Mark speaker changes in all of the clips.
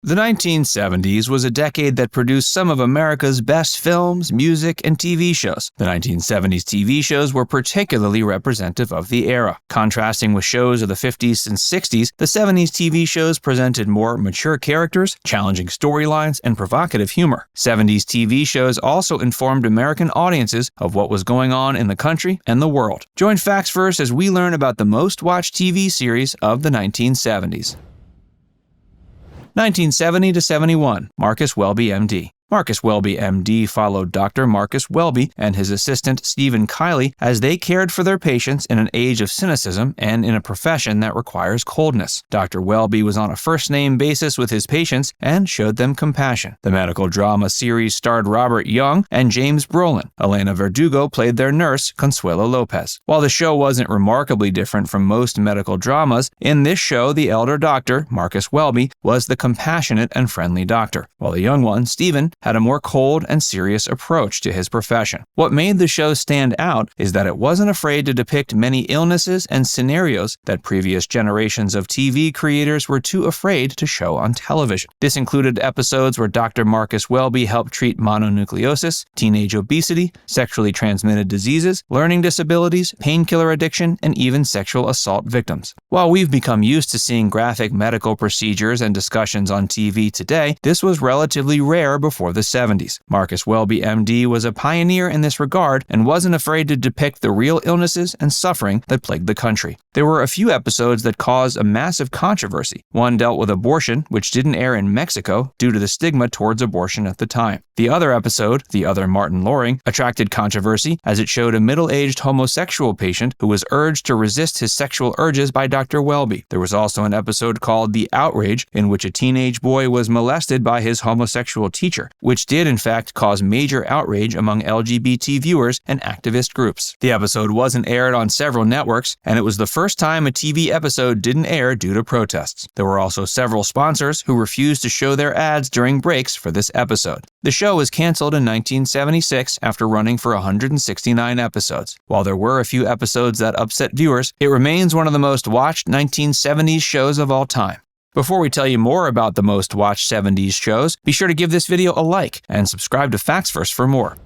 Speaker 1: The 1970s was a decade that produced some of America's best films, music, and TV shows. The 1970s TV shows were particularly representative of the era. Contrasting with shows of the 50s and 60s, the 70s TV shows presented more mature characters, challenging storylines, and provocative humor. 70s TV shows also informed American audiences of what was going on in the country and the world. Join Facts First as we learn about the most watched TV series of the 1970s. 1970 to 71, Marcus Welby MD. Marcus Welby MD followed Dr. Marcus Welby and his assistant Stephen Kiley as they cared for their patients in an age of cynicism and in a profession that requires coldness. Dr. Welby was on a first-name basis with his patients and showed them compassion. The medical drama series starred Robert Young and James Brolin. Elena Verdugo played their nurse, Consuelo Lopez. While the show wasn't remarkably different from most medical dramas, in this show the elder doctor, Marcus Welby, was the compassionate and friendly doctor, while the young one, Stephen, had a more cold and serious approach to his profession. What made the show stand out is that it wasn't afraid to depict many illnesses and scenarios that previous generations of TV creators were too afraid to show on television. This included episodes where Dr. Marcus Welby helped treat mononucleosis, teenage obesity, sexually transmitted diseases, learning disabilities, painkiller addiction, and even sexual assault victims. While we've become used to seeing graphic medical procedures and discussions on TV today, this was relatively rare before the 70s. Marcus Welby MD was a pioneer in this regard and wasn't afraid to depict the real illnesses and suffering that plagued the country. There were a few episodes that caused a massive controversy. One dealt with abortion, which didn't air in Mexico due to the stigma towards abortion at the time. The other episode, The Other Martin Loring, attracted controversy as it showed a middle-aged homosexual patient who was urged to resist his sexual urges by Dr. Welby. There was also an episode called The Outrage, in which a teenage boy was molested by his homosexual teacher, which did in fact cause major outrage among LGBT viewers and activist groups. The episode wasn't aired on several networks, and it was the first time a TV episode didn't air due to protests. There were also several sponsors who refused to show their ads during breaks for this episode. The show was canceled in 1976 after running for 169 episodes. While there were a few episodes that upset viewers, it remains one of the most watched 1970s shows of all time. Before we tell you more about the most watched 70s shows, be sure to give this video a like and subscribe to Facts First for more.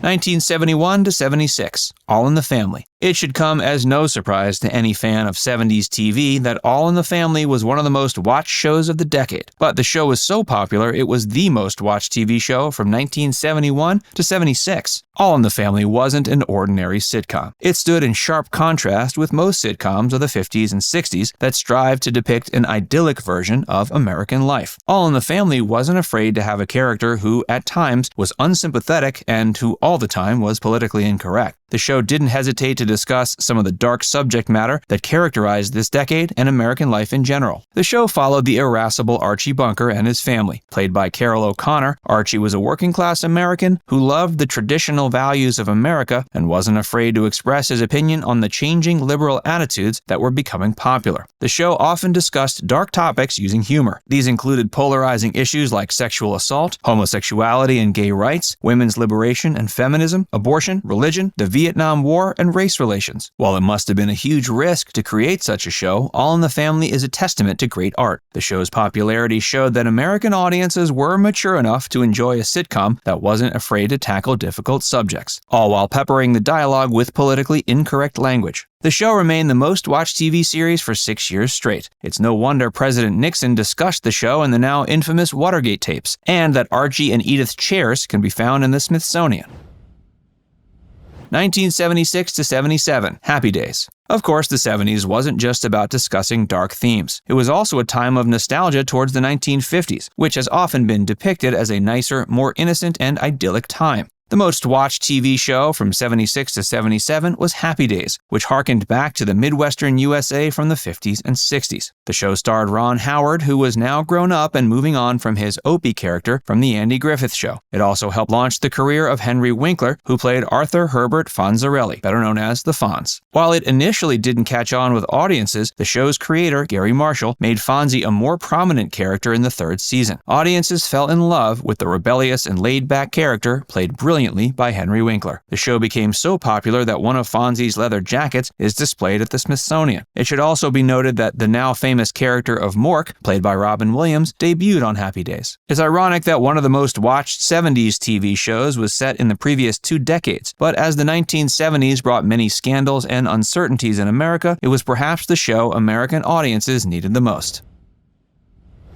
Speaker 1: 1971 to 76, All in the Family. It should come as no surprise to any fan of 70s TV that All in the Family was one of the most watched shows of the decade. But the show was so popular, it was the most watched TV show from 1971 to 76. All in the Family wasn't an ordinary sitcom. It stood in sharp contrast with most sitcoms of the 50s and 60s that strive to depict an idyllic version of American life. All in the Family wasn't afraid to have a character who, at times, was unsympathetic and who all the time was politically incorrect. The show didn't hesitate to discuss some of the dark subject matter that characterized this decade and American life in general. The show followed the irascible Archie Bunker and his family. Played by Carroll O'Connor, Archie was a working-class American who loved the traditional values of America and wasn't afraid to express his opinion on the changing liberal attitudes that were becoming popular. The show often discussed dark topics using humor. These included polarizing issues like sexual assault, homosexuality and gay rights, women's liberation and feminism, abortion, religion, the Vietnam War, and race relations. While it must have been a huge risk to create such a show, All in the Family is a testament to great art. The show's popularity showed that American audiences were mature enough to enjoy a sitcom that wasn't afraid to tackle difficult subjects, all while peppering the dialogue with politically incorrect language. The show remained the most watched TV series for 6 years straight. It's no wonder President Nixon discussed the show in the now infamous Watergate tapes, and that Archie and Edith's chairs can be found in the Smithsonian. 1976 to 77, Happy Days. Of course, the 70s wasn't just about discussing dark themes. It was also a time of nostalgia towards the 1950s, which has often been depicted as a nicer, more innocent, and idyllic time. The most watched TV show from 76 to 77 was Happy Days, which harkened back to the Midwestern USA from the 50s and 60s. The show starred Ron Howard, who was now grown up and moving on from his Opie character from The Andy Griffith Show. It also helped launch the career of Henry Winkler, who played Arthur Herbert Fonzarelli, better known as the Fonz. While it initially didn't catch on with audiences, the show's creator, Gary Marshall, made Fonzie a more prominent character in the third season. Audiences fell in love with the rebellious and laid-back character played brilliantly brilliantly by Henry Winkler. The show became so popular that one of Fonzie's leather jackets is displayed at the Smithsonian. It should also be noted that the now famous character of Mork, played by Robin Williams, debuted on Happy Days. It's ironic that one of the most watched 70s TV shows was set in the previous 2 decades, but as the 1970s brought many scandals and uncertainties in America, it was perhaps the show American audiences needed the most.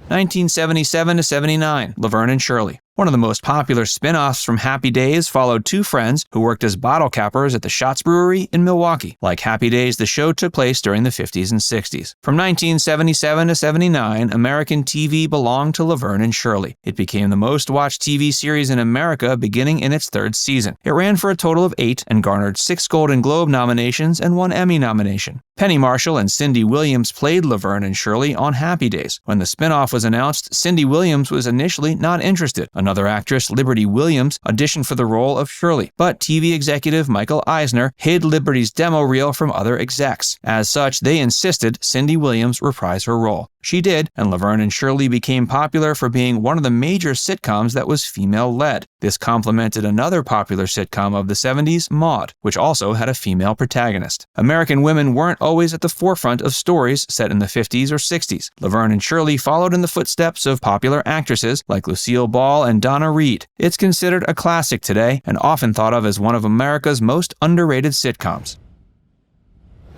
Speaker 1: 1977 to 79, Laverne and Shirley. One of the most popular spin-offs from Happy Days followed 2 friends who worked as bottle cappers at the Schatz Brewery in Milwaukee. Like Happy Days, the show took place during the 50s and 60s. From 1977 to 79, American TV belonged to Laverne and Shirley. It became the most-watched TV series in America beginning in its 3rd season. It ran for a total of 8 and garnered 6 Golden Globe nominations and 1 Emmy nomination. Penny Marshall and Cindy Williams played Laverne and Shirley on Happy Days. When the spin-off was announced, Cindy Williams was initially not interested. Another actress, Liberty Williams, auditioned for the role of Shirley, but TV executive Michael Eisner hid Liberty's demo reel from other execs. As such, they insisted Cindy Williams reprise her role. She did, and Laverne and Shirley became popular for being one of the major sitcoms that was female-led. This complemented another popular sitcom of the 70s, Maude, which also had a female protagonist. American women weren't always at the forefront of stories set in the 50s or 60s. Laverne and Shirley followed in the footsteps of popular actresses like Lucille Ball and Donna Reed. It's considered a classic today and often thought of as one of America's most underrated sitcoms.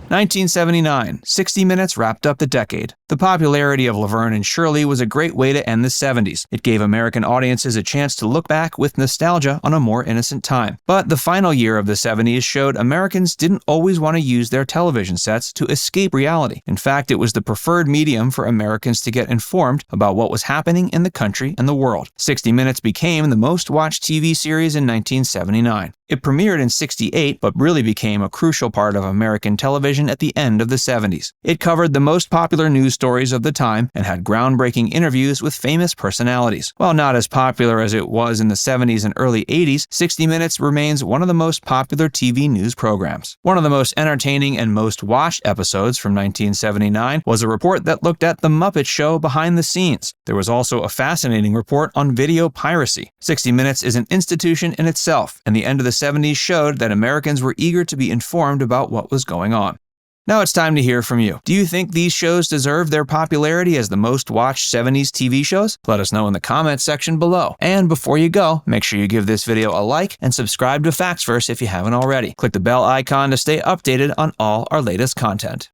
Speaker 1: 1979, 60 Minutes wrapped up the decade. The popularity of Laverne and Shirley was a great way to end the 70s. It gave American audiences a chance to look back with nostalgia on a more innocent time. But the final year of the 70s showed Americans didn't always want to use their television sets to escape reality. In fact, it was the preferred medium for Americans to get informed about what was happening in the country and the world. 60 Minutes became the most-watched TV series in 1979. It premiered in '68, but really became a crucial part of American television at the end of the 70s. It covered the most popular news stories of the time and had groundbreaking interviews with famous personalities. While not as popular as it was in the 70s and early 80s, 60 Minutes remains one of the most popular TV news programs. One of the most entertaining and most watched episodes from 1979 was a report that looked at The Muppet Show behind the scenes. There was also a fascinating report on video piracy. 60 Minutes is an institution in itself, and the end of the 70s showed that Americans were eager to be informed about what was going on. Now it's time to hear from you. Do you think these shows deserve their popularity as the most watched 70s TV shows? Let us know in the comments section below. And before you go, make sure you give this video a like and subscribe to FactsVerse if you haven't already. Click the bell icon to stay updated on all our latest content.